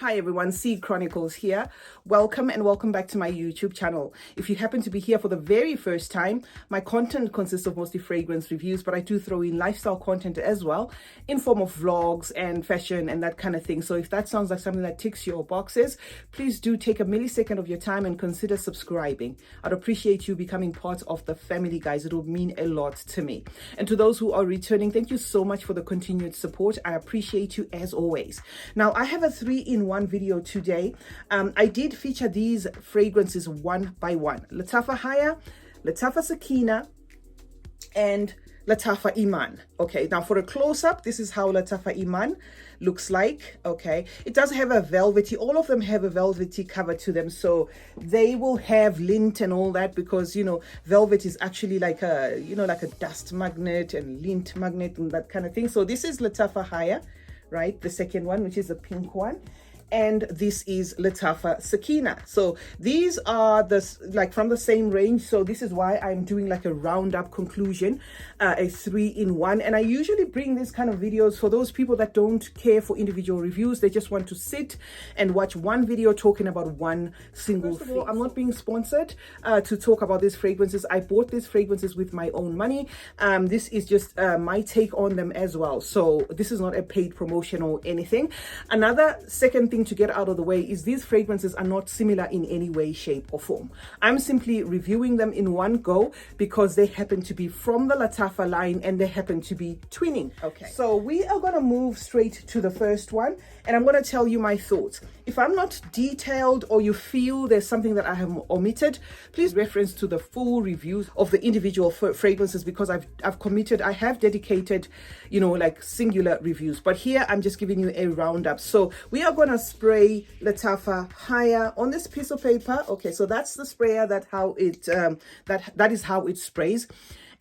Hi everyone, CeeChronicles here. Welcome and welcome back to my YouTube channel. If you happen to be here for the very first time, my content consists of mostly fragrance reviews, but I do throw in lifestyle content as well in form of vlogs and fashion and that kind of thing. So if that sounds like something that ticks your boxes, please do take a millisecond of your time and consider subscribing. I'd appreciate you becoming part of the family, guys. It would mean a lot to me. And to those who are returning, thank you so much for the continued support. I appreciate you as always. Now, I have a 3-in-1 video today. I did feature these fragrances one by one: Lattafa Haya, Lattafa Sakina, and Lattafa Iman. Okay, now for a close-up, this is how Lattafa Iman looks like. Okay, it does have a velvety, all of them have a velvety cover to them, so they will have lint and all that, because velvet is actually like a like a dust magnet and lint magnet and that kind of thing. So this is Lattafa Haya, right, the second one, which is the pink one, and this is Lattafa Sakina. So these are from the same range, so this is why I'm doing like a roundup conclusion, a 3-in-1. And I usually bring these kind of videos for those people that don't care for individual reviews. They just want to sit and watch one video talking about one single thing. First of all, I'm not being sponsored to talk about these fragrances. I bought these fragrances with my own money. This is just my take on them as well, so this is not a paid promotion or anything. Another second thing to get out of the way is these fragrances are not similar in any way, shape or form. I'm simply reviewing them in one go because they happen to be from the Lattafa line and they happen to be twinning. Okay, so we are going to move straight to the first one and I'm going to tell you my thoughts. If I'm not detailed or you feel there's something that I have omitted, please reference to the full reviews of the individual fragrances, because I have dedicated like singular reviews, but here I'm just giving you a roundup. So we are going to spray Lattafa Haya on this piece of paper. Okay, so that's the sprayer, that is how it sprays.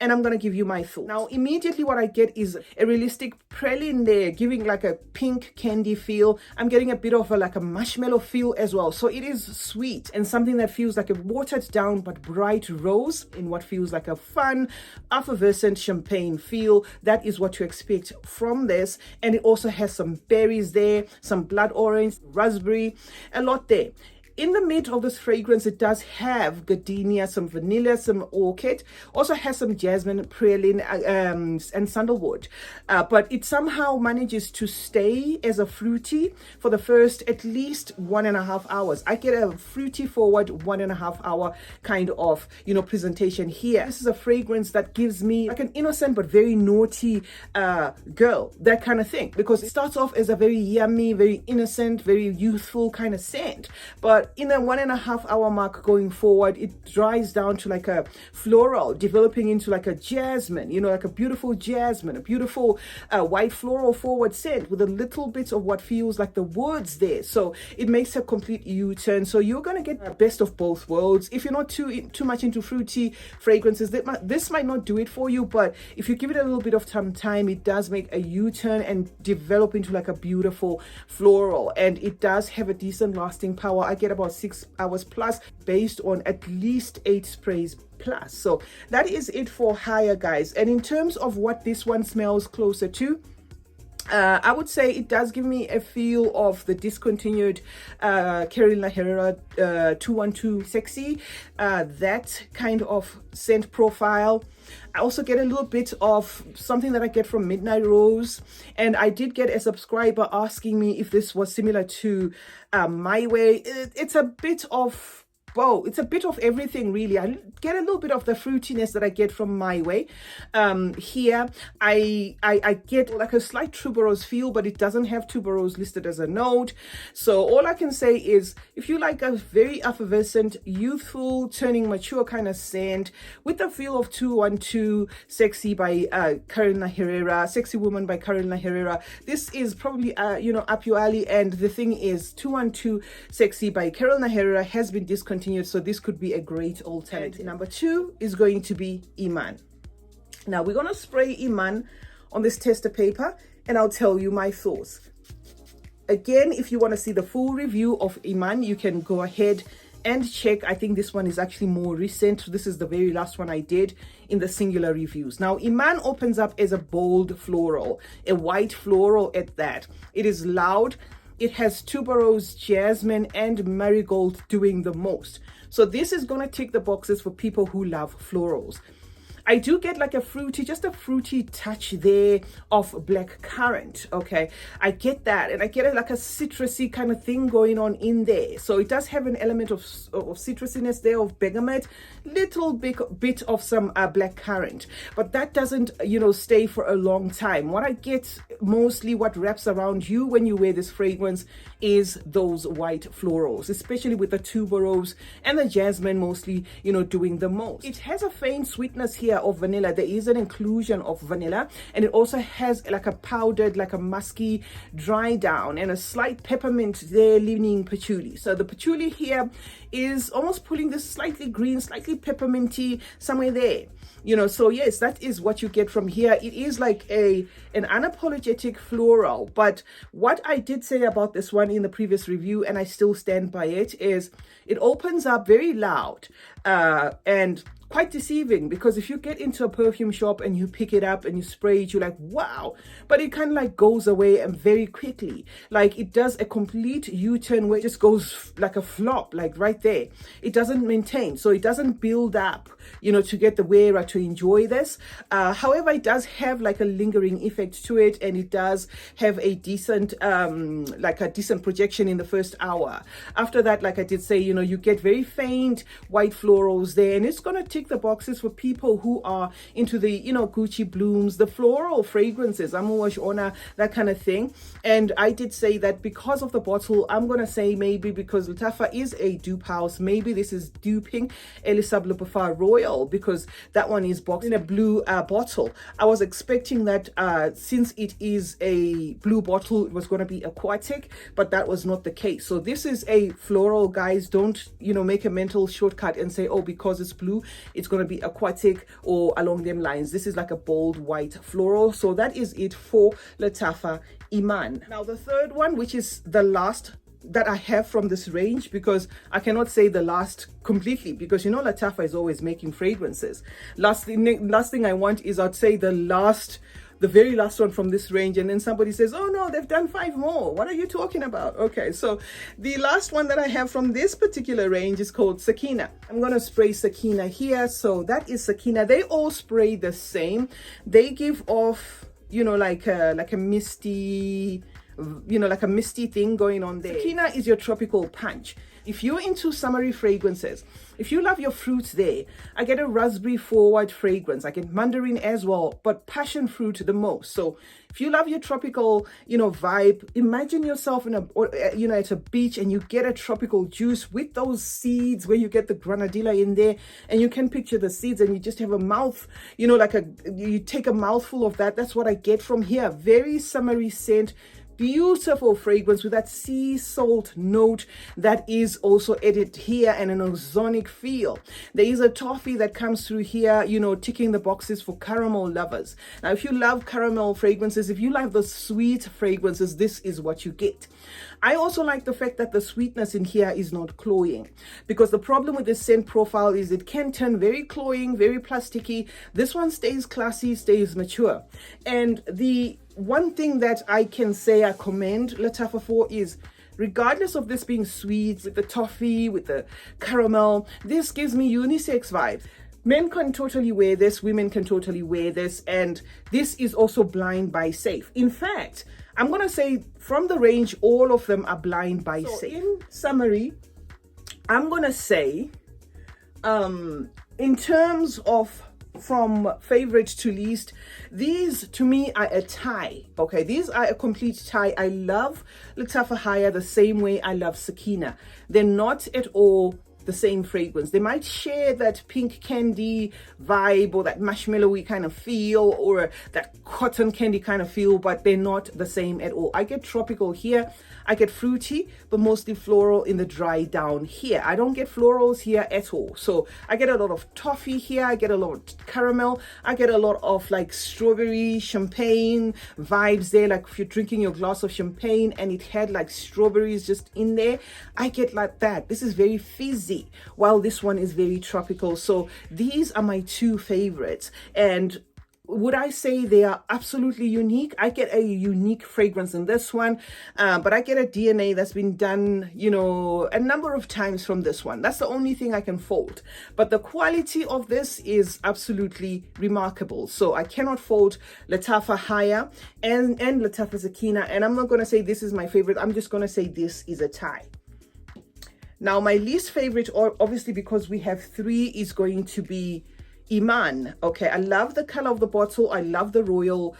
And I'm going to give you my thoughts. Now, immediately what I get is a realistic praline there, giving like a pink candy feel. I'm getting a bit of like a marshmallow feel as well. So it is sweet and something that feels like a watered down but bright rose in what feels like a fun, effervescent champagne feel. That is what you expect from this. And it also has some berries there, some blood orange, raspberry, a lot there. In the mid of this fragrance, it does have gardenia, some vanilla, some orchid, also has some jasmine, praline, and sandalwood. But it somehow manages to stay as a fruity for the first at least 1.5 hours. I get a fruity forward 1.5 hour kind of, presentation here. This is a fragrance that gives me like an innocent but very naughty girl, that kind of thing, because it starts off as a very yummy, very innocent, very youthful kind of scent. But in a 1.5 hour mark going forward, it dries down to like a floral, developing into like a jasmine, like a beautiful jasmine, a beautiful white floral forward scent with a little bit of what feels like the woods there. So it makes a complete U-turn. So you're going to get the best of both worlds. If you're not too much into fruity fragrances, this might not do it for you, but if you give it a little bit of time, it does make a U-turn and develop into like a beautiful floral. And it does have a decent lasting power. I get about 6 hours plus, based on at least 8 sprays plus. So that is it for Haya, guys. And in terms of what this one smells closer to, I would say it does give me a feel of the discontinued Carolina Herrera 212 Sexy, that kind of scent profile. I also get a little bit of something that I get from Midnight Rose, and I did get a subscriber asking me if this was similar to My Way. It's a bit of both. It's a bit of everything, really. I get a little bit of the fruitiness that I get from My Way. Here, I get like a slight tuberose feel, but it doesn't have tuberose listed as a note. So all I can say is, if you like a very effervescent, youthful, turning mature kind of scent with the feel of 212 Sexy by Carolina Herrera, Sexy Woman by Carolina Herrera, this is probably up your alley. And the thing is, 212 Sexy by Carolina Herrera has been discontinued, so this could be a great alternative. Number 2 is going to be Iman. Now we're going to spray Iman on this tester paper and I'll tell you my thoughts. Again, if you want to see the full review of Iman, you can go ahead and check. I think this one is actually more recent. This is the very last one I did in the singular reviews. Now, Iman opens up as a bold floral, a white floral at that. It is loud. it has tuberose, jasmine, and marigold doing the most. So this is going to tick the boxes for people who love florals. I do get like a fruity, just a fruity touch there of black currant. Okay, I get that, and I get like a citrusy kind of thing going on in there. So it does have an element of citrusiness there, of bergamot, little bit of some black currant, but that doesn't, you know, stay for a long time. What I get mostly, what wraps around you when you wear this fragrance, is those white florals, especially with the tuberose and the jasmine mostly, you know, doing the most. It has a faint sweetness here of vanilla. There is an inclusion of vanilla, and it also has like a powdered, like a musky dry down, and a slight peppermint there leaning patchouli. So the patchouli here is almost pulling this slightly green, slightly pepperminty somewhere there, you know. So yes, that is what you get from here. It is like an unapologetic floral, but what I did say about this one in the previous review, and I still stand by it, is it opens up very loud and quite deceiving, because if you get into a perfume shop and you pick it up and you spray it, you're like, wow, but it kind of like goes away and very quickly. Like it does a complete U-turn where it just goes like a flop, like right there. It doesn't maintain, so it doesn't build up, you know, to get the wearer to enjoy this. However, it does have like a lingering effect to it, and it does have a decent like a decent projection in the first hour. After that, like I did say, you know, you get very faint white florals there, and it's gonna tick the boxes for people who are into the, you know, Gucci blooms, the floral fragrances, Amouage Ona, that kind of thing. And I did say that because of the bottle, I'm gonna say maybe because Lattafa is a dupe house, maybe this is duping Elixir Lattafa Royal, because that one is boxed in a blue bottle. I was expecting that since it is a blue bottle, it was going to be aquatic, but that was not the case. So this is a floral, guys. Don't, you know, make a mental shortcut and say, oh, because it's blue, it's going to be aquatic or along them lines. This is like a bold white floral. So that is it for Lattafa Iman. Now the third one, which is the last that I have from this range, because I cannot say the last completely, because you know Lattafa is always making fragrances. Last thing I want is, I'd say the very last one from this range, and then somebody says, oh no, they've done 5 more. What are you talking about? Okay, so the last one that I have from this particular range is called Sakeena. I'm gonna spray Sakeena here. So that is Sakeena. They all spray the same. They give off, you know, like a misty, you know, like a misty thing going on there. Sakeena is your tropical punch. If you're into summery fragrances, if you love your fruits there, I get a raspberry forward fragrance. I get mandarin as well, but passion fruit the most. So if you love your tropical, you know, vibe, imagine yourself in you know, at a beach, and you get a tropical juice with those seeds, where you get the granadilla in there, and you can picture the seeds, and you just have a mouth, you know, like you take a mouthful of that. That's what I get from here. Very summery scent. Beautiful fragrance with that sea salt note that is also added here, and an ozonic feel. There is a toffee that comes through here, you know, ticking the boxes for caramel lovers. Now, if you love caramel fragrances, if you love the sweet fragrances, this is what you get. I also like the fact that the sweetness in here is not cloying, because the problem with this scent profile is it can turn very cloying, very plasticky. This one stays classy, stays mature. And the one thing that I can say I commend Lattafa for is, regardless of this being sweet, with the toffee, with the caramel, this gives me unisex vibes. Men can totally wear this, women can totally wear this, and this is also blind buy safe. In fact, I'm going to say from the range, all of them are blind buy safe. In summary, I'm going to say, in terms of from favorite to least, these to me are a tie. Okay, these are a complete tie. I love Lattafa Haya the same way I love Sakina. They're not at all the same fragrance. They might share that pink candy vibe, or that marshmallowy kind of feel, or that cotton candy kind of feel, but they're not the same at all. I get tropical here, I get fruity, but mostly floral in the dry down here. I don't get florals here at all. So I get a lot of toffee here, I get a lot of caramel, I get a lot of like strawberry champagne vibes there, like if you're drinking your glass of champagne and it had like strawberries just in there, I get like that. This is very fizzy, while this one is very tropical. So these are my 2 favorites. And would I say they are absolutely unique? I get a unique fragrance in this one, but I get a DNA that's been done, you know, a number of times from this one. That's the only thing I can fault. But the quality of this is absolutely remarkable. So I cannot fault Lattafa Haya and Lattafa Sakina. And I'm not going to say this is my favorite. I'm just going to say this is a tie. Now, my least favorite, obviously because we have three, is going to be Iman. Okay, I love the color of the bottle. I love the royal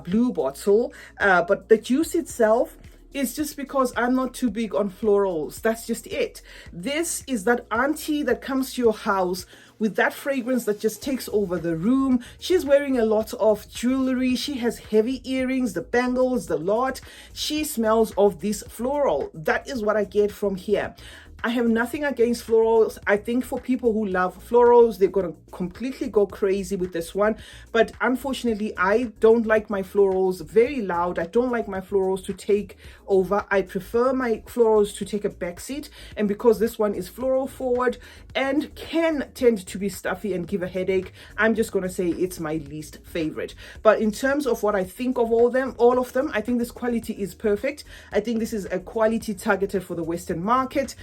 blue bottle, but the juice itself is just because I'm not too big on florals. That's just it. This is that auntie that comes to your house with that fragrance that just takes over the room. She's wearing a lot of jewelry. She has heavy earrings, the bangles, the lot. She smells of this floral. That is what I get from here. I have nothing against florals. I think for people who love florals, they're going to completely go crazy with this one. But unfortunately, I don't like my florals very loud. I don't like my florals to take over. I prefer my florals to take a backseat. And because this one is floral forward and can tend to be stuffy and give a headache, I'm just going to say it's my least favorite. But in terms of what I think of all of them, I think this quality is perfect. I think this is a quality targeted for the Western market.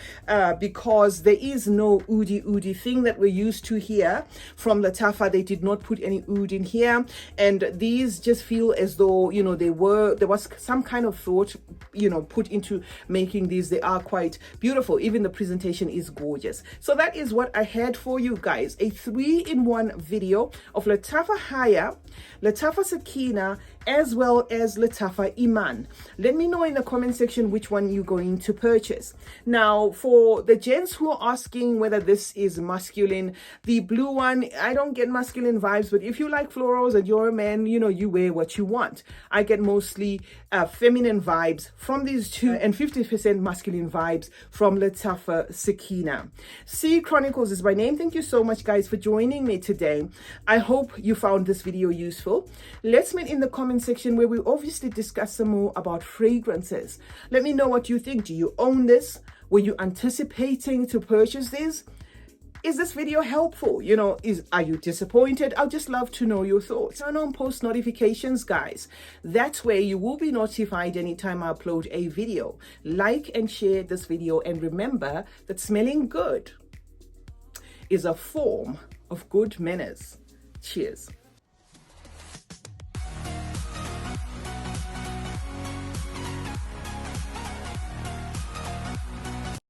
Because there is no oudi thing that we're used to here from Lattafa. They did not put any oud in here, and these just feel as though, you know, there was some kind of thought, you know, put into making these. They are quite beautiful. Even the presentation is gorgeous. So that is what I had for you guys, a 3-in-1 video of Lattafa Haya, Lattafa Sakina, as well as Lattafa Iman. Let me know in the comment section which one you're going to purchase. Now, for the gents who are asking whether this is masculine, the blue one, I don't get masculine vibes, but if you like florals and you're a man, you know, you wear what you want. I get mostly feminine vibes from these two and 50% masculine vibes from Lattafa Sakina. CeeChronicles is my name. Thank you so much, guys, for joining me today. I hope you found this video useful. Let's meet in the comment section where we obviously discuss some more about fragrances. Let me know what you think. Do you own this? Were you anticipating to purchase this? Is this video helpful? You know, are you disappointed? I'd just love to know your thoughts. Turn on post notifications, guys. That way you will be notified anytime I upload a video. Like and share this video, and remember that smelling good is a form of good manners. Cheers.